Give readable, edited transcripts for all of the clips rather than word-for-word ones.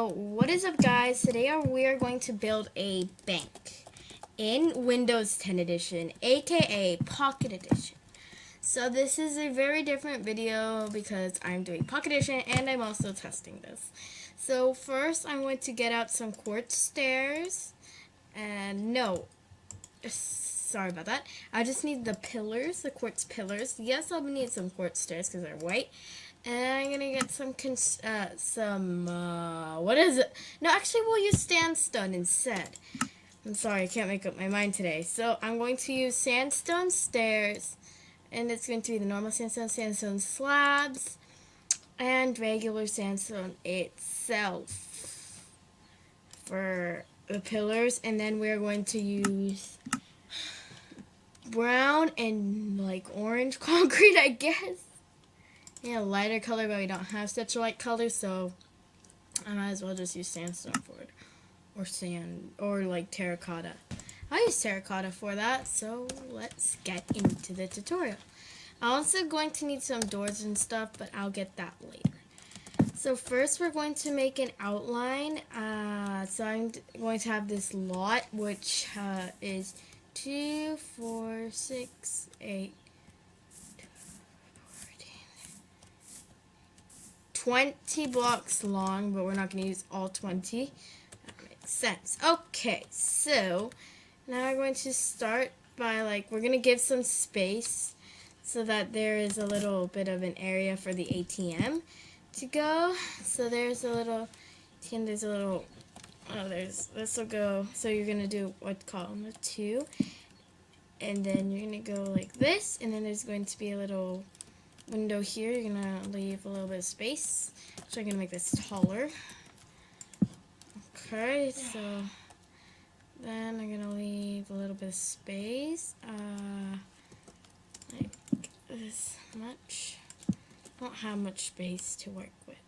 So, what is up, guys? Today we are going to build a bank in Windows 10 Edition, aka Pocket Edition. So, this is a very different video because I'm doing Pocket Edition and I'm also testing this. So, first I'm going to get out some quartz stairs. And no, sorry about that. I just need the pillars, the quartz pillars. Yes, I'll need some quartz stairs because they're white. And I'm gonna get what is it? No, actually we'll use sandstone instead. I'm sorry, I can't make up my mind today. So I'm going to use sandstone stairs, and it's going to be the normal sandstone slabs, and regular sandstone itself for the pillars. And then we're going to use brown and like orange concrete, I guess. Yeah, lighter color, but we don't have such a light color, so I might as well just use sandstone for it. Or sand, or like terracotta. I'll use terracotta for that, so let's get into the tutorial. I'm also going to need some doors and stuff, but I'll get that later. So first we're going to make an outline. So I'm going to have this lot, which is 2, 4, 6, 8, 20 blocks long, but we're not going to use all 20. That makes sense. Okay, so now we're going to start by we're going to give some space so that there is a little bit of an area for the ATM to go. So there's a little, this will go, so you're going to do what column of 2, and then you're going to go like this, and then there's going to be a little window here. You're gonna leave a little bit of space, so I'm gonna make this taller. Okay, so then I'm gonna leave a little bit of space, like this much. I don't have much space to work with,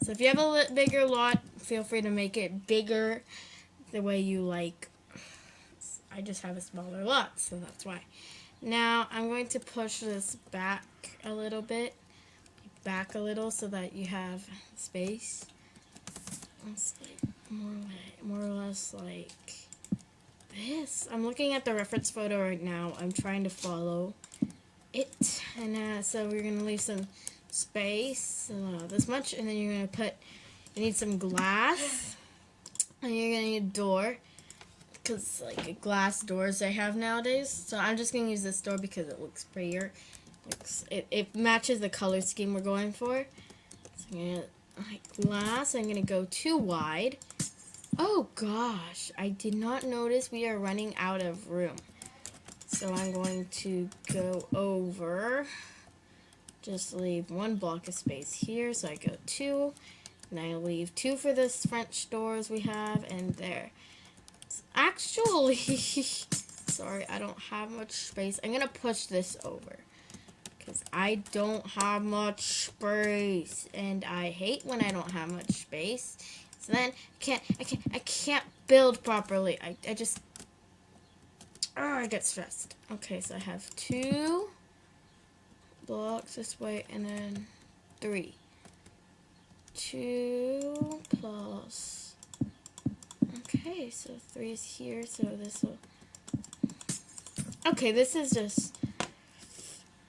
so if you have a bigger lot, feel free to make it bigger the way you like. I just have a smaller lot, so that's why. Now I'm going to push this back a little bit, so that you have space. It's like more or less like this. I'm looking at the reference photo right now. I'm trying to follow it, and so we're gonna leave some space, this much, and then you need some glass, and you're gonna need a door. Because glass doors I have nowadays, so I'm just gonna use this door because it looks prettier. It matches the color scheme we're going for. So I'm gonna glass. I'm gonna go too wide. Oh gosh, I did not notice we are running out of room. So I'm going to go over. Just leave 1 block of space here. So I go 2, and I leave 2 for this French doors we have, and there. Actually, sorry, I don't have much space. I'm gonna push this over because I don't have much space, and I hate when I don't have much space. So then I can't build properly. I get stressed. Okay, so I have 2 blocks this way, and then 3. 2 plus. Okay, so 3 is here, so this will... Okay, this is just...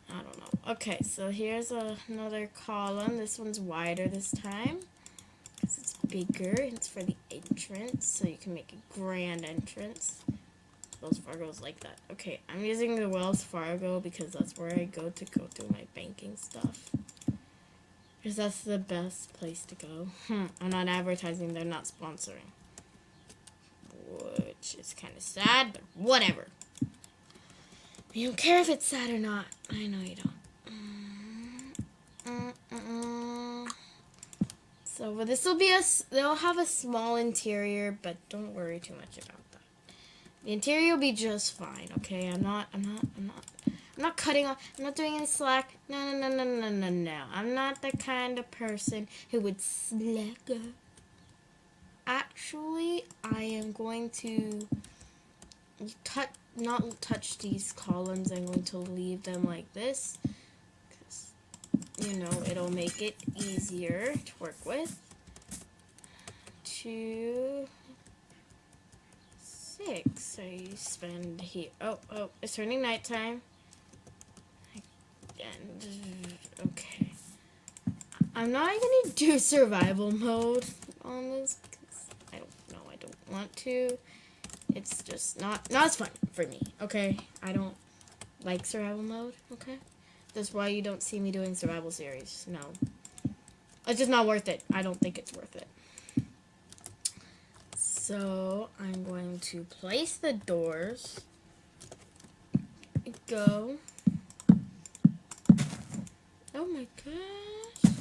I don't know. Okay, so here's another column. This one's wider this time, because it's bigger. It's for the entrance, so you can make a grand entrance. Wells Fargo's like that. Okay, I'm using the Wells Fargo because that's where I go through my banking stuff. Because that's the best place to go. I'm not advertising, they're not sponsoring. Which is kind of sad, but whatever. You don't care if it's sad or not. I know you don't. So, but this will be they'll have a small interior, but don't worry too much about that. The interior will be just fine, okay? I'm not cutting off. I'm not doing any slack. No. I'm not the kind of person who would slack up. Actually, I am going to not touch these columns. I'm going to leave them like this, because, it'll make it easier to work with. to 6. I spend here. Oh, it's turning nighttime. And okay. I'm not gonna do survival mode on this because I don't want to. It's just not as fun for me, okay? I don't like survival mode, okay? That's why you don't see me doing survival series. No. It's just not worth it. I don't think it's worth it. So, I'm going to place the doors. Go. Oh my gosh.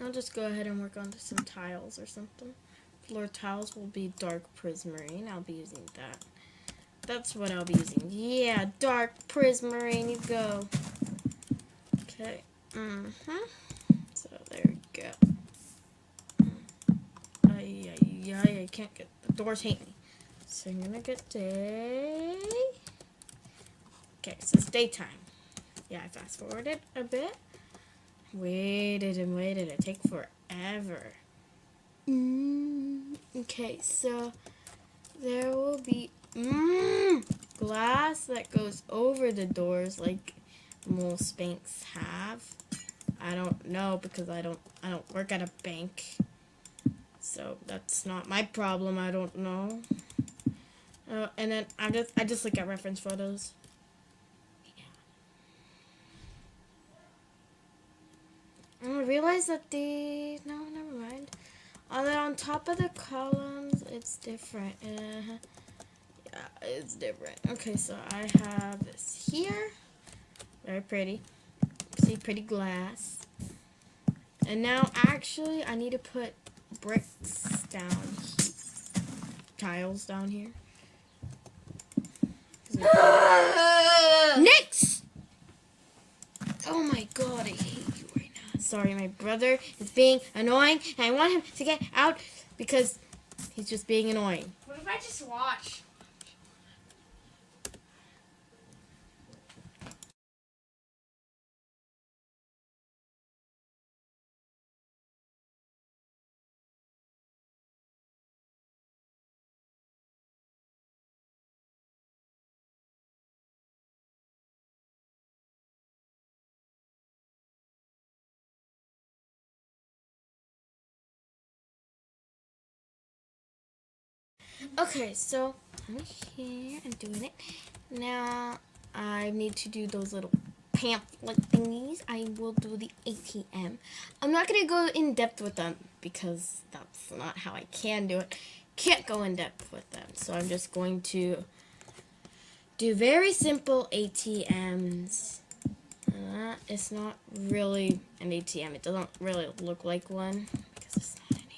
I'll just go ahead and work on some tiles or something. Floor tiles will be dark prismarine. I'll be using that. That's what I'll be using. Yeah, dark prismarine, you go. Okay. So there we go. I can't get the doors hate me. So I'm gonna get day. Okay, so it's daytime. Yeah, I fast forwarded a bit. Waited and waited. It take forever. Okay, so there will be glass that goes over the doors like most banks have. I don't know because I don't work at a bank. So that's not my problem. I don't know. And then I just look at reference photos. I realized that no, never mind. On top of the columns, it's different. Yeah, it's different. Okay, so I have this here. Very pretty. See, pretty glass. And now, actually, I need to put bricks down here. Tiles down here. Nix! Oh my god, I hate you right now. Sorry, my brother is being annoying, and I want him to get out because he's just being annoying. What if I just watch? Okay, so I'm here and doing it. Now I need to do those little pamphlet thingies. I will do the ATM. I'm not going to go in depth with them because that's not how I can do it. Can't go in depth with them. So I'm just going to do very simple ATMs. It's not really an ATM. It doesn't really look like one because it's not an ATM.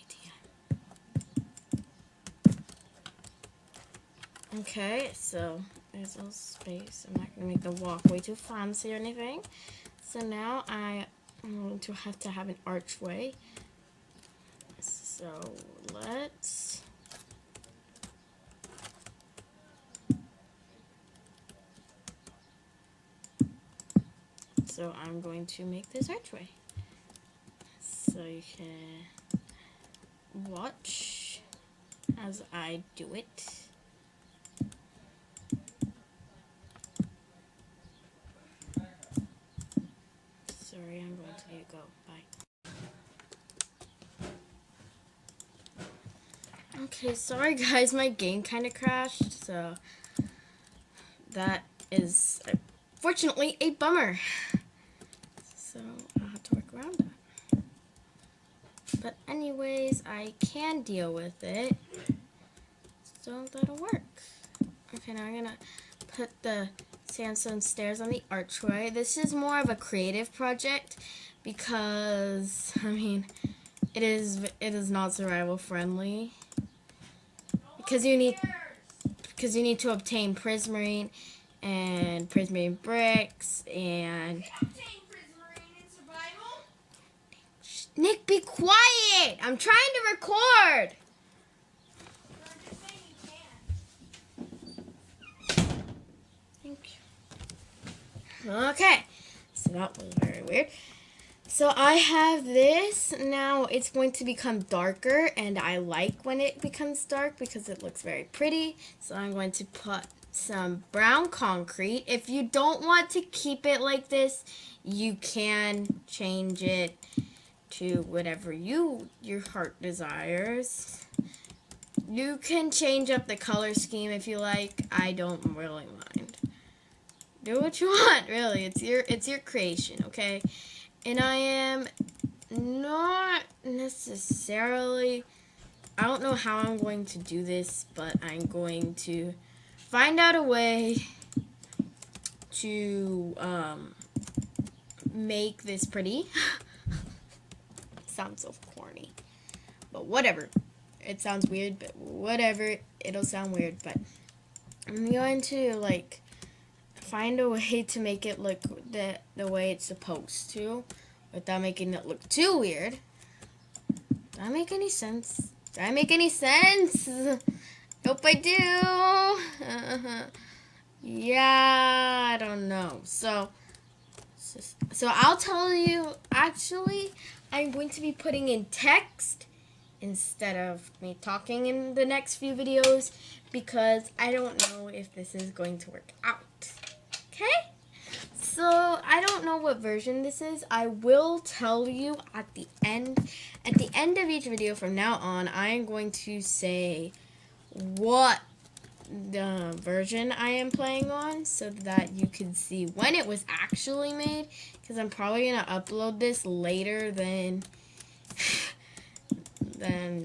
Okay, so there's a little space. I'm not going to make the walkway too fancy or anything. So now I'm going to have an archway. So let's... So I'm going to make this archway. So you can watch as I do it. Sorry, I'm going to need to go. Bye. Okay, sorry guys, my game kind of crashed, so that is fortunately a bummer. So I'll have to work around that. But anyways, I can deal with it. So that'll work. Okay, now I'm gonna put the sandstone stairs on the archway. This is more of a creative project because I mean it is not survival friendly. Because you need to obtain prismarine and prismarine bricks and Nick, be quiet! I'm trying to record! Thank you. Okay, so that was very weird. So I have this. Now it's going to become darker, and I like when it becomes dark because it looks very pretty. So I'm going to put some brown concrete. If you don't want to keep it like this, you can change it to whatever your heart desires. You can change up the color scheme if you like. I don't really mind. Do what you want, really. It's your creation, okay? And I am not necessarily, I don't know how I'm going to do this, but I'm going to find out a way to make this pretty. Sounds so corny, but whatever. It sounds weird, but whatever. It'll sound weird, but I'm going to like find a way to make it look the way it's supposed to without making it look too weird. Does that make any sense? Does that make any sense? Hope I do. Yeah, I don't know. So I'll tell you, actually, I'm going to be putting in text instead of me talking in the next few videos because I don't know if this is going to work out. Okay? So I don't know what version this is. I will tell you at the end of each video from now on. I am going to say what the version I am playing on so that you can see when it was actually made, because I'm probably going to upload this later than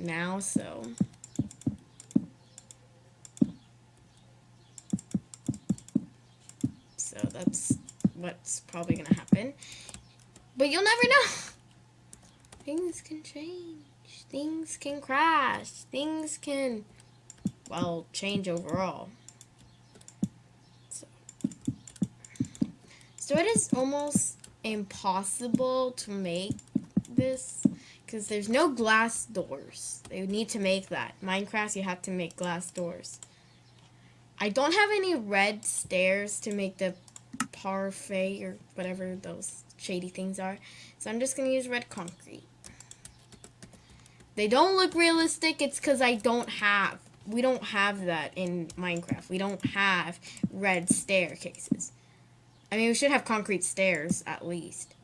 now, so that's what's probably going to happen. But you'll never know. Things can change. Things can crash. Things can, well, change overall. So it is almost impossible to make this because there's no glass doors. They need to make that. Minecraft, you have to make glass doors. I don't have any red stairs to make the parfait or whatever those shady things are. So I'm just going to use red concrete. They don't look realistic. It's because we don't have that in Minecraft. We don't have red staircases. I mean, we should have concrete stairs at least.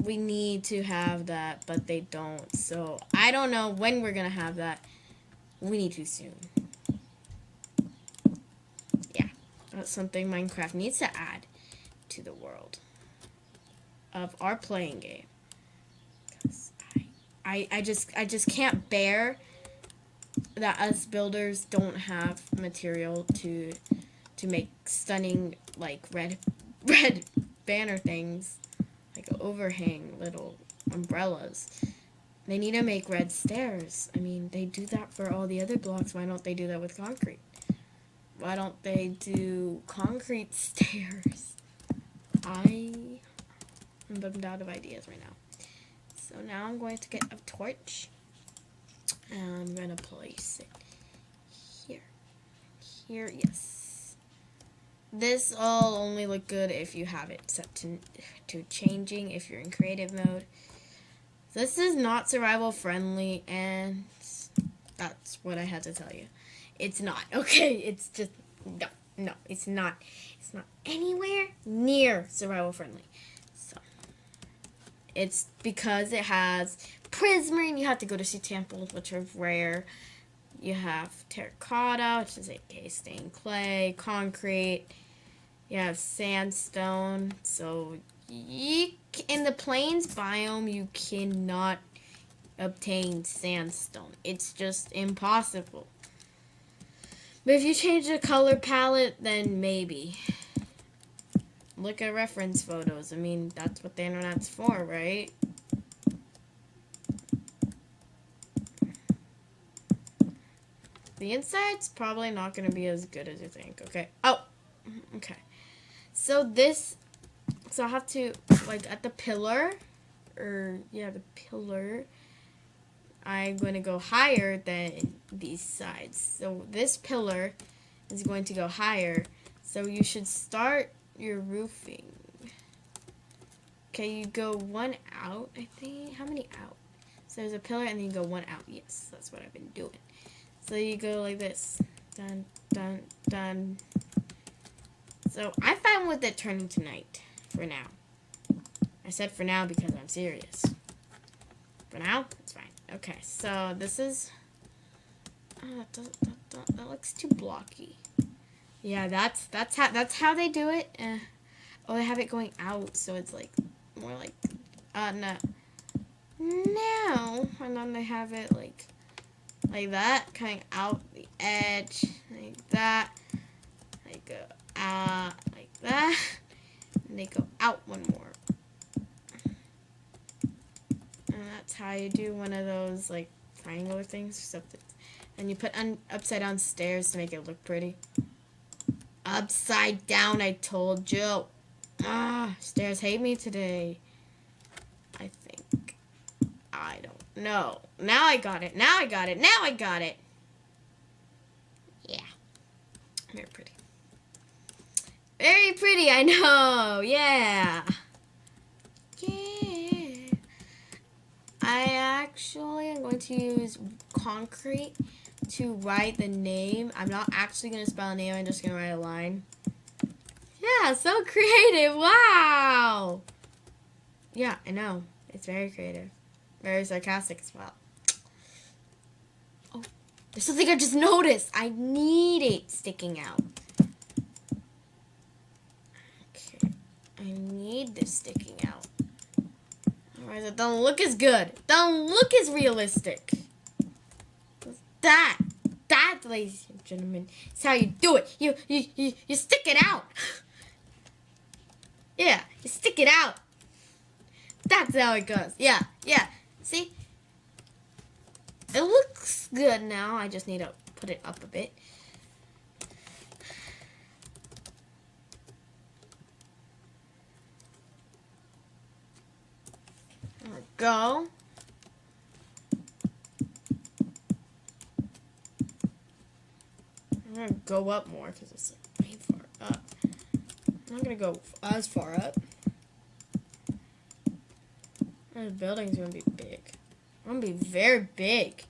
We need to have that, but they don't. So I don't know when we're going to have that. We need to soon. Yeah, that's something Minecraft needs to add to the world of our playing game. Because I just can't bear that us builders don't have material to make stunning like red banner things, like overhang little umbrellas. They need to make red stairs. I mean, they do that for all the other blocks. Why don't they do that with concrete? Why don't they do concrete stairs? I am bummed out of ideas right now. So now I'm going to get a torch. And I'm going to place it here. Here, yes. This will only look good if you have it set to changing if you're in creative mode. This is not survival friendly, and that's what I had to tell you. It's not, okay? It's just, no, it's not. It's not anywhere near survival friendly. So, it's because it has prismarine. You have to go to sea temples, which are rare. You have terracotta, which is aka stained clay, concrete. You have sandstone. So in the plains biome, you cannot obtain sandstone. It's just impossible. But if you change the color palette, then maybe. Look at reference photos. I mean, that's what the internet's for, right? The inside's probably not going to be as good as you think, okay? Oh, okay. So I have to, like, at the pillar, the pillar, I'm going to go higher than these sides. So this pillar is going to go higher. So you should start your roofing. Okay, you go one out, I think. How many out? So there's a pillar and then you go one out. Yes, that's what I've been doing. So you go like this. Dun, dun, dun. So I'm fine with it turning to night for now. I said for now because I'm serious. For now, it's fine. Okay, so this is... that looks too blocky. Yeah, that's how they do it. Oh, they have it going out, so it's like more like no. Now, and then they have it like that, coming out the edge, like that. They go like that, and they go out one more. And that's how you do one of those like triangular things or something. And you put upside down stairs to make it look pretty. Upside down, I told you. Stairs hate me today. I think. I don't know. Now I got it. Now I got it. Now I got it. Yeah. Very pretty. Very pretty, I know. Yeah. Yeah. I actually am going to use concrete to write the name. I'm not actually going to spell a name. I'm just going to write a line. Yeah, so creative. Wow. Yeah, I know. It's very creative. Very sarcastic as well. Oh, there's something I just noticed. I need it sticking out. Okay. I need this sticking out. Otherwise, it don't look as good. Don't look as realistic. That, ladies and gentlemen, is how you do it. You stick it out. Yeah, you stick it out. That's how it goes. Yeah. See? It looks good now. I just need to put it up a bit. There we go. I'm going to go up more because it's like way far up. I'm not going to go as far up. The building's going to be big. Going to be very big.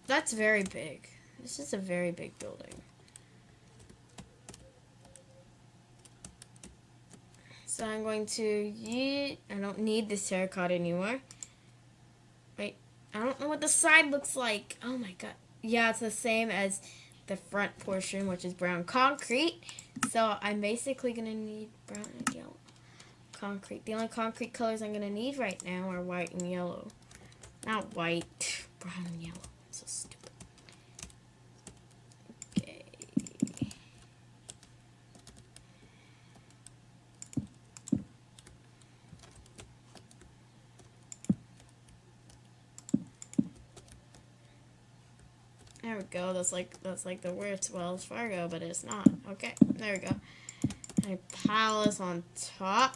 That's very big. This is a very big building. So I'm going to I don't need this terracotta anymore. Wait, I don't know what the side looks like. Oh my god. Yeah, it's the same as the front portion, which is brown concrete. So I'm basically going to need brown and yellow concrete. The only concrete colors I'm going to need right now are white and yellow. Not white, brown and yellow. I'm so stupid. Okay. There we go. That's like the worst Wells Fargo, but it's not. Okay, there we go. I pile this on top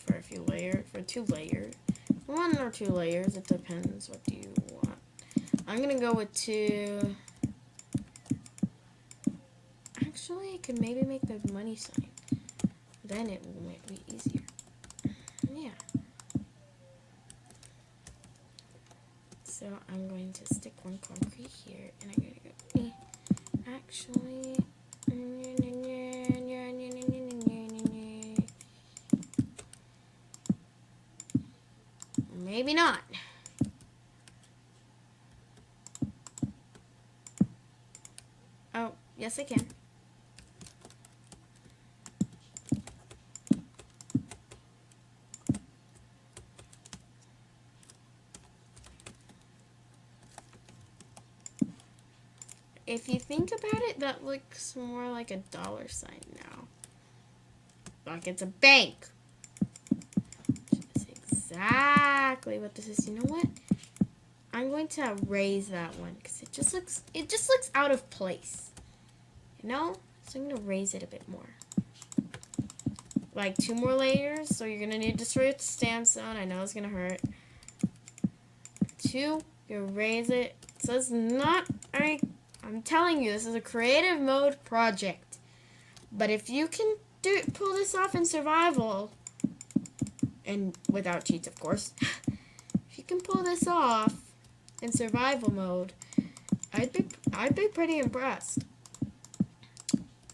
for a few layers, for 2 layers. 1 or 2 layers, it depends. What do you want? I'm gonna go with 2. Actually, I could maybe make the money sign. Then it will be easier. Yeah. So I'm going to stick 1 concrete here, and I'm gonna go. Actually. Maybe not. Oh, yes I can. If you think about it, that looks more like a dollar sign now. Like it's a bank. That's exactly what this is. You know what? I'm going to raise that one because it just looks out of place. You know? So I'm going to raise it a bit more. Like 2 more layers. So you're going to need to destroy the sandstone. I know it's going to hurt. 2. You raise it. So it's not... I'm telling you, this is a creative mode project. But if you can pull this off in survival, and without cheats, of course, if you can pull this off in survival mode, I'd be pretty impressed.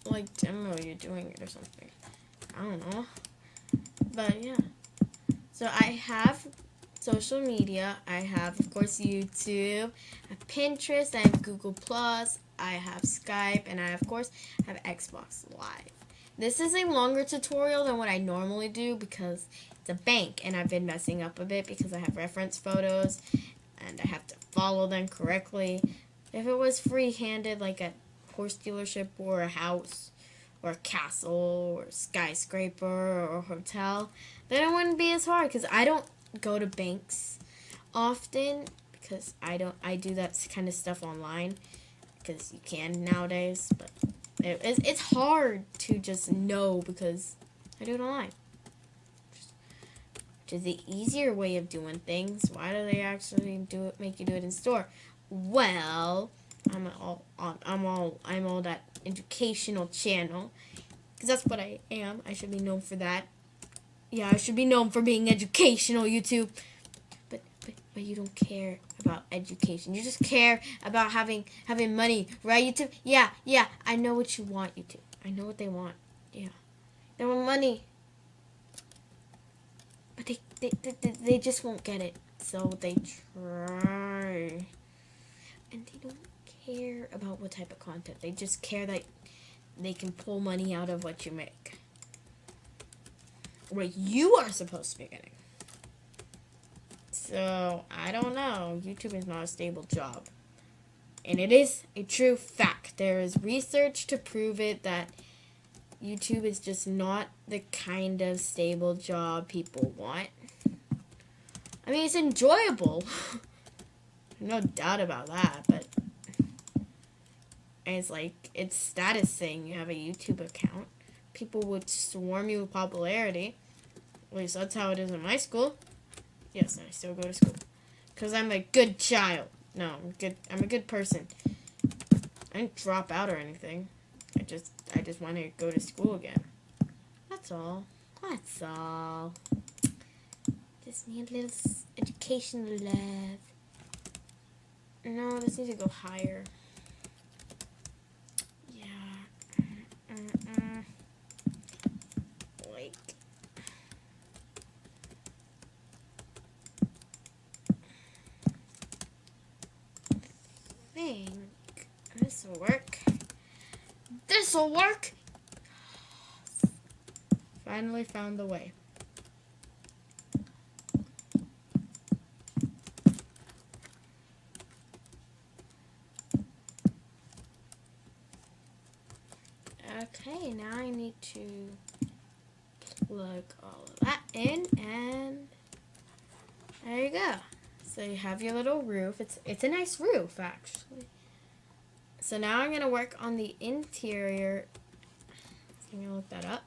Like, demo you're doing it or something. I don't know. But yeah. So I have social media. I have, of course, YouTube. I have Pinterest. I have Google Plus. I have Skype, and I, of course, have Xbox Live. This is a longer tutorial than what I normally do because it's a bank, and I've been messing up a bit because I have reference photos, and I have to follow them correctly. If it was free-handed, like a horse dealership or a house or a castle or a skyscraper or a hotel, then it wouldn't be as hard because I don't go to banks often because I do that kind of stuff online because you can nowadays, but it's hard to just know because I do it online, which is the easier way of doing things. Why do they actually make you do it in store? Well, I'm all that educational channel because that's what I am. I should be known for that. Yeah, I should be known for being educational, YouTube. But you don't care about education. You just care about having money, right, YouTube? Yeah, I know what you want, YouTube. I know what they want. Yeah, they want money, but they just won't get it. So they try, and they don't care about what type of content. They just care that they can pull money out of what you make. What you are supposed to be getting. So, I don't know. YouTube is not a stable job. And it is a true fact. There is research to prove it that YouTube is just not the kind of stable job people want. I mean, it's enjoyable. No doubt about that, but it's like, it's status saying you have a YouTube account. People would swarm you with popularity. At least that's how it is in my school. Yes, I still go to school. Because I'm a good child. No, I'm a good person. I didn't drop out or anything. I just want to go to school again. That's all. That's all. Just need a little educational love. No, this needs to go higher. Like, I think this will work. This'll work. Finally found the way. Okay, now I need to plug all of that in, and there you go. So you have your little roof. It's a nice roof, actually. So now I'm gonna work on the interior. I'm gonna look that up.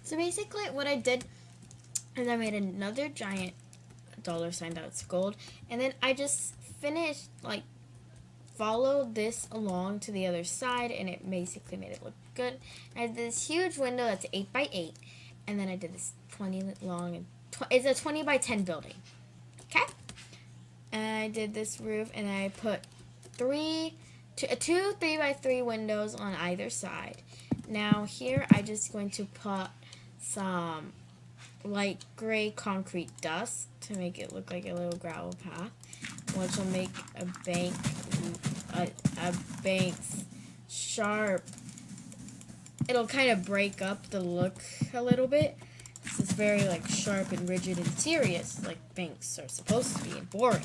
So basically, what I did is I made another giant $sign that's gold, and then I just finished, like, followed this along to the other side, and it basically made it look good. I did this huge window that's 8 by 8, and then I did this 20 long, and it's a 20 by 10 building. Okay, and I did this roof, and I put two 3 by 3 windows on either side. Now here I just going to put some light gray concrete dust to make it look like a little gravel path, which will make a bank's sharp. It'll kind of break up the look a little bit. It's very like sharp and rigid and serious, like banks are supposed to be, and boring.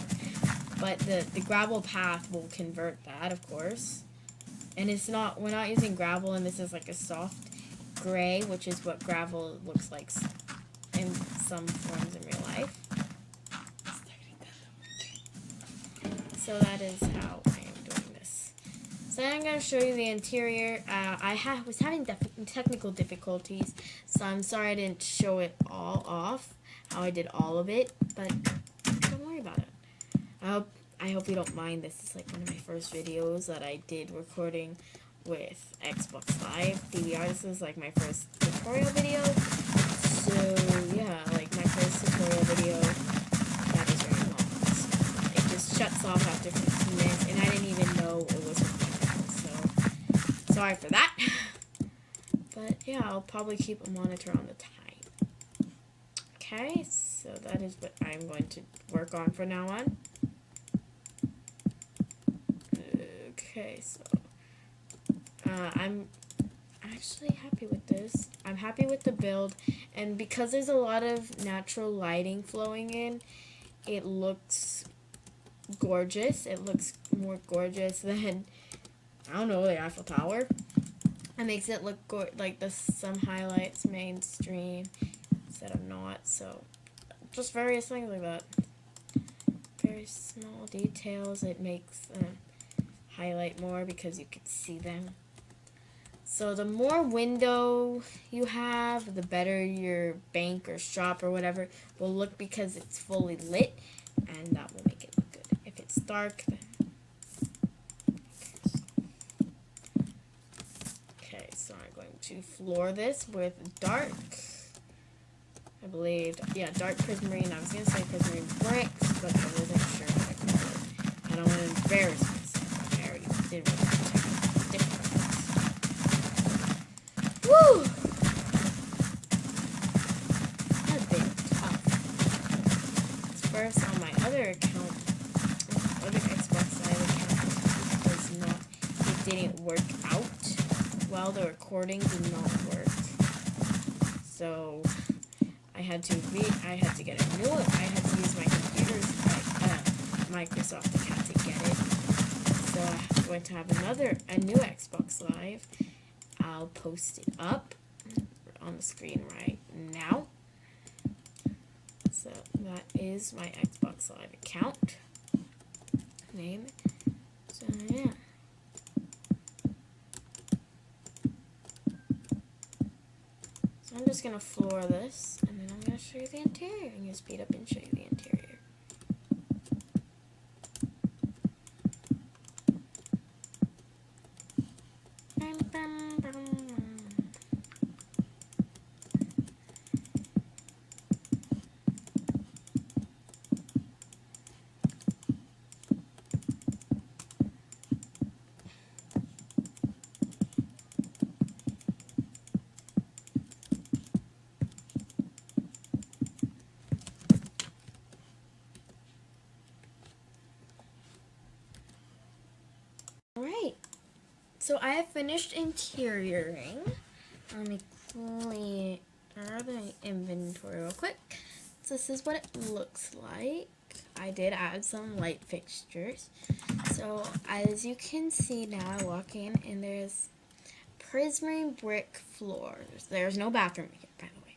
But the gravel path will convert that, of course. And we're not using gravel, and this is like a soft gray, which is what gravel looks like in some forms in real life. So that is how I am doing this. So I'm going to show you the interior. I was having technical difficulties, so I'm sorry I didn't show it all off, how I did all of it, but don't worry about it. I I hope you don't mind. This is like one of my first videos that I did recording with Xbox Live DVR. This is like my first tutorial video. So yeah, like my first tutorial video, that is very long. So it just shuts off after 15 minutes, and I didn't even know it was recording. So sorry for that. But yeah, I'll probably keep a monitor on the time. Okay, so that is what I'm going to work on from now on. Okay, so I'm actually happy with this. I'm happy with the build, and because there's a lot of natural lighting flowing in, it looks gorgeous. It looks more gorgeous than, I don't know, the Eiffel Tower. It makes it look like some highlights mainstream instead of not. So just various things like that. Very small details. It makes them highlight more because you can see them. So the more window you have, the better your bank or shop or whatever will look because it's fully lit, and that will make it look good. If it's dark, then okay, so I'm going to floor this with dark, I believe, yeah, dark prismarine. I was going to say prismarine bricks, but I wasn't sure what I called it. I don't want to embarrass myself. I already did what I Woo! That's been tough. First, on my other account, other Xbox Live account, it didn't work out. Well, the recording did not work. So I had to get a new one. I had to use my computer's Microsoft account to get it. So I'm going to have a new Xbox Live. I'll post it up on the screen right now. So that is my Xbox Live account name. So yeah. So I'm just gonna floor this, and then I'm gonna show you the interior. I'm gonna speed up and show you the interior. Alright, so I have finished interioring. Let me clear the inventory real quick. So this is what it looks like. I did add some light fixtures. So as you can see now, I walk in and there's prismarine brick floors. There's no bathroom here, by the way.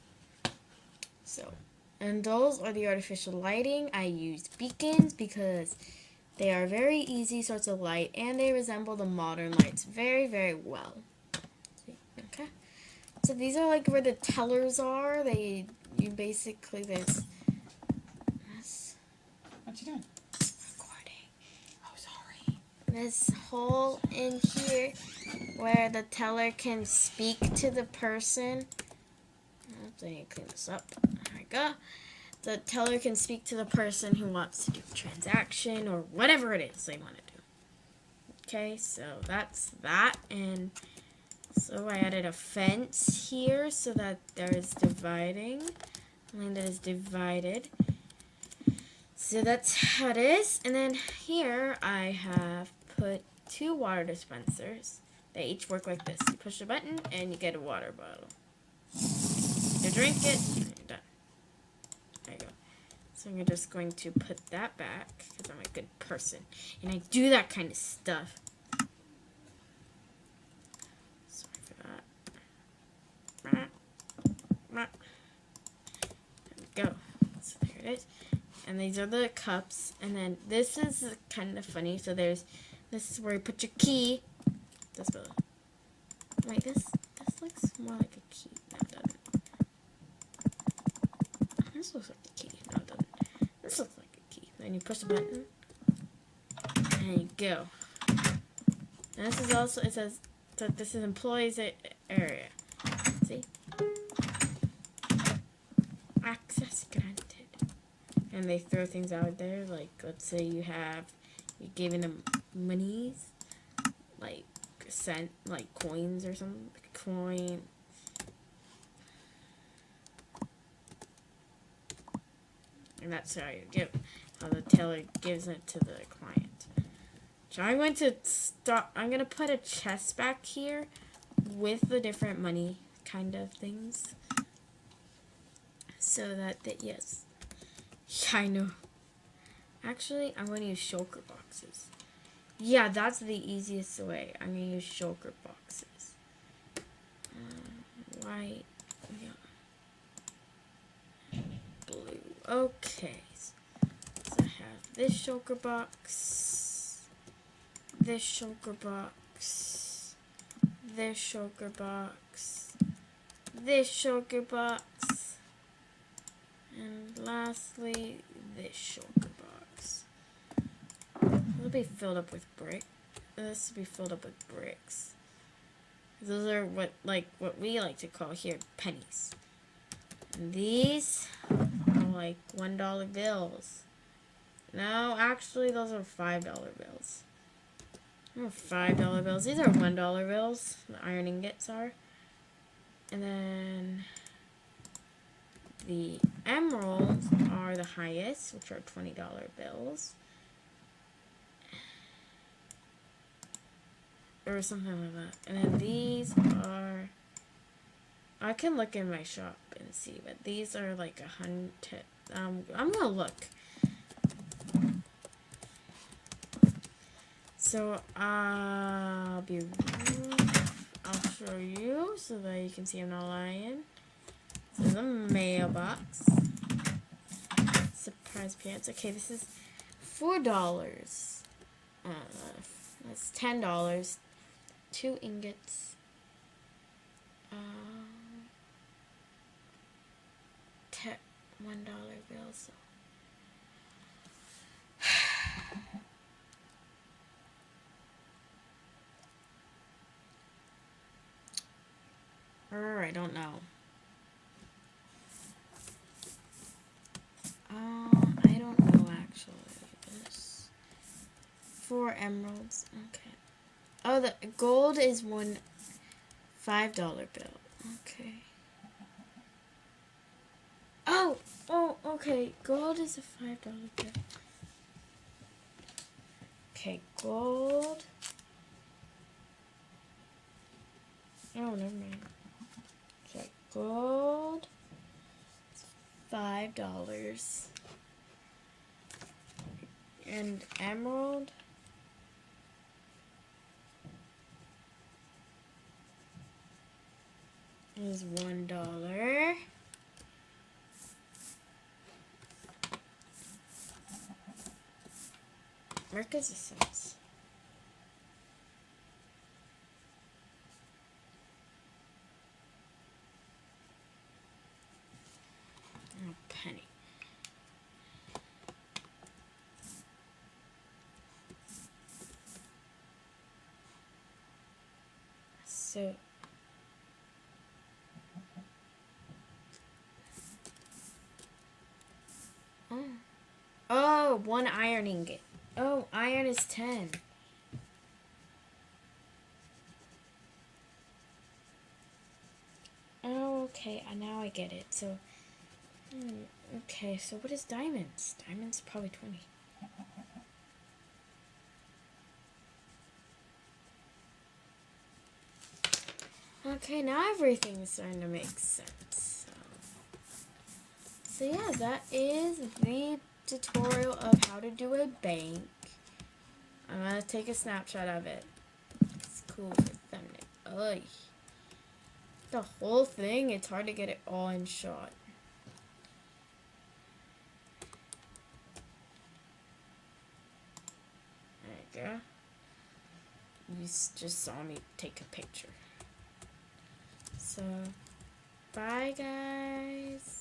So, and those are the artificial lighting. I used beacons because they are very easy sorts of light, and they resemble the modern lights very, very well. Okay. So these are like where the tellers are. You basically, this. What you doing? Recording. Oh, sorry. This hole in here where the teller can speak to the person. I need to clean this up. There we go. The teller can speak to the person who wants to do a transaction or whatever it is they want to do. Okay, so that's that. And so I added a fence here so that there is dividing. Land that is divided. So that's how it is. And then here I have put 2 water dispensers. They each work like this. You push the button and you get a water bottle. You drink it, and you're done. There you go. So I'm just going to put that back because I'm a good person. And I do that kind of stuff. Sorry for that. There we go. So there it is. And these are the cups. And then this is kind of funny. So this is where you put your key. Wait, this looks more like a key. No, it doesn't. This looks like a key. No, it doesn't. This looks like a key. Then you push the button. There you go. And this is also, it says that this is employees area. See? Access granted. And they throw things out there, like, let's say you're giving them monies, like like coins or something, coin. And that's how the teller gives it to the client. So I'm going to put a chest back here with the different money kind of things. So that, yes. Yeah, I know. Actually, I'm going to use shulker boxes. Yeah, that's the easiest way. I'm going to use shulker boxes. White. Yeah. Blue. Okay. So I have this shulker box. This shulker box. This shulker box. This shulker box. And lastly, this shulker box. It'll be filled up with brick. This will be filled up with bricks. Those are what we like to call here pennies. And these are like $1 bills. No, actually, those are $5 bills. They're $5 bills. These are $1 bills. The iron ingots are. And then the emeralds are the highest, which are $20 bills. Or something like that. And then these are, I can look in my shop and see, but these are like 100. I'm gonna look. So I'll show you so that you can see I'm not lying. This is a mailbox. Surprise pants. Okay, this is $4. That's $10. 2 ingots. $1 bills. I don't know. I don't know actually. This 4 emeralds. Okay. Oh, the gold is $5 bill. Okay. Oh, okay. Gold is a $5 bill. Okay, gold. Oh, never mind. Okay, gold. $5. And emerald is $1. Where does it sense? A penny. So oh, 1 iron ingot. Oh, iron is 10. Oh, okay. Now I get it. So, okay. So what is diamonds? Diamonds probably 20. Okay, now everything's starting to make sense. So yeah, that is the tutorial of how to do a bank. I'm gonna take a snapshot of it. It's cool for thumbnail. Oy. The whole thing, it's hard to get it all in shot. There you go. You just saw me take a picture. So, bye guys.